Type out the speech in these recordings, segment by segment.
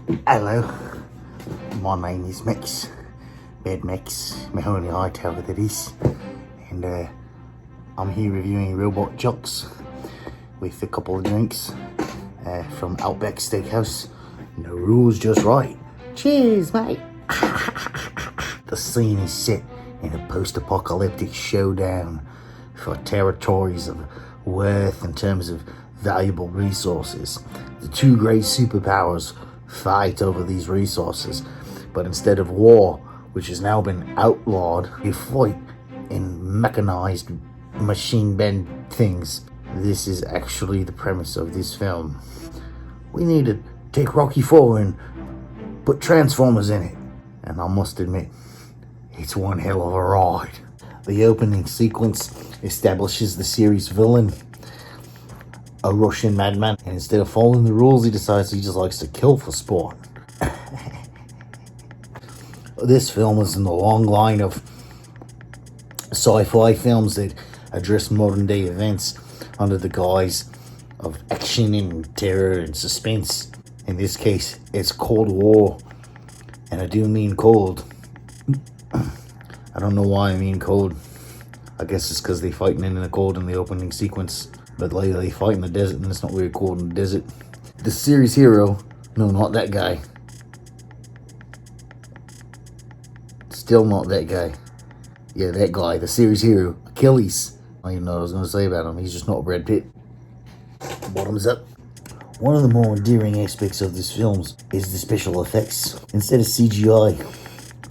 Hello, my name is Max, Bad Max, Mahoney Hightower that is, and I'm here reviewing Robot Jox with a couple of drinks from Outback Steakhouse. No rules, just right. Cheers, mate. The scene is set in a post-apocalyptic showdown for territories of worth in terms of valuable resources. The two great superpowers fight over these resources, but instead of war, which has now been outlawed, they fight in mechanized machine-bent things. This is actually the premise of this film. We need to take Rocky IV and put Transformers in it, and I must admit, it's one hell of a ride. The opening sequence establishes the series villain, a Russian madman, and instead of following the rules, he decides he just likes to kill for sport. This film is in the long line of sci-fi films that address modern day events under the guise of action and terror and suspense. In this case, it's Cold War, and I do mean cold. I don't know why I mean cold. I guess it's because they're fighting in the cold in the opening sequence. But later they fight in the desert, and it's not very cold in the desert. The series hero, no, not that guy. Still not that guy. Yeah, that guy, the series hero, Achilles. I don't even know what I was going to say about him. He's just not Brad Pitt. Bottoms up. One of the more endearing aspects of this film is the special effects. Instead of CGI,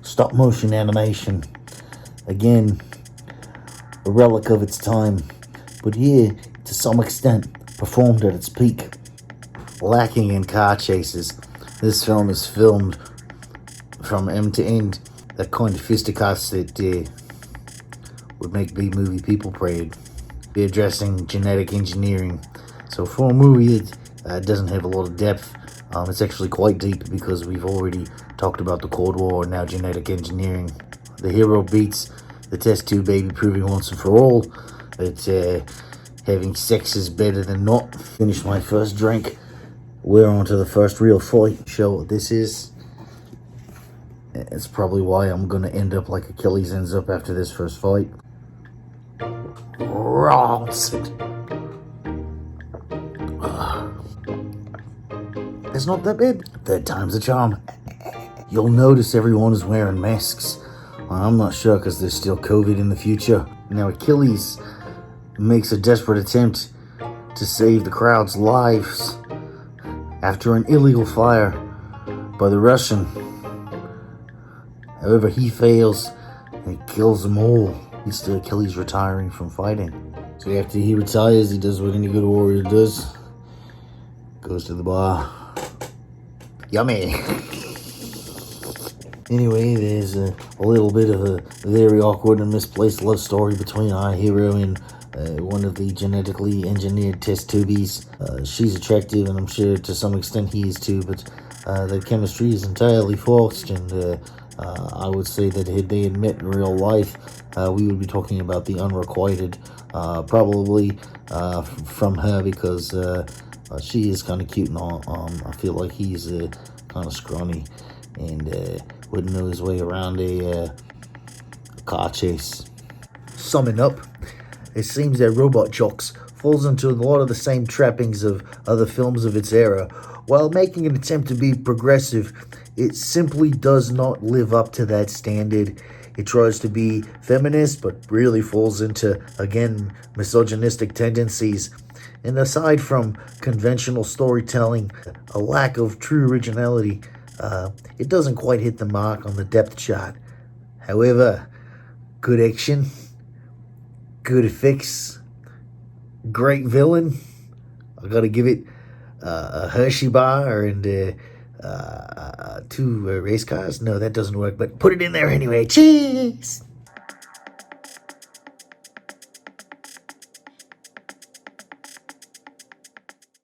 stop motion animation. Again, a relic of its time. But here, to some extent, performed at its peak. Lacking in car chases, this film is filmed from end to end. That kind of fisticuffs that would make B-movie people proud. Be addressing genetic engineering. So for a movie that doesn't have a lot of depth, it's actually quite deep because we've already talked about the Cold War and now genetic engineering. The hero beats the test tube baby, proving once and for all that having sex is better than not. Finished my first drink. We're on to the first real fight. Show what this is. It's probably why I'm going to end up like Achilles ends up after this first fight. Rancid. It's not that bad. Third time's a charm. You'll notice everyone is wearing masks. I'm not sure because there's still COVID in the future. Now Achilles makes a desperate attempt to save the crowd's lives after an illegal fire by the Russian. However, he fails and he kills them all. He's still Achilles retiring from fighting. So after he retires, he does what any good warrior does. Goes to the bar. Yummy! Anyway, there's a little bit of a very awkward and misplaced love story between our hero and one of the genetically engineered test tubies. She's attractive, and I'm sure to some extent he is too, but the chemistry is entirely forced, and I would say that had they had met in real life, we would be talking about the unrequited, probably from her, because she is kind of cute and all. I feel like he's kind of scrawny and wouldn't know his way around a car chase. Summing up, it seems that Robot Jox falls into a lot of the same trappings of other films of its era. While making an attempt to be progressive, it simply does not live up to that standard. It tries to be feminist, but really falls into, again, misogynistic tendencies. And aside from conventional storytelling, a lack of true originality, it doesn't quite hit the mark on the depth chart. However, good action, good effects, great villain. I gotta give it a Hershey bar and 2 race cars. No, that doesn't work, but put it in there anyway. Cheers!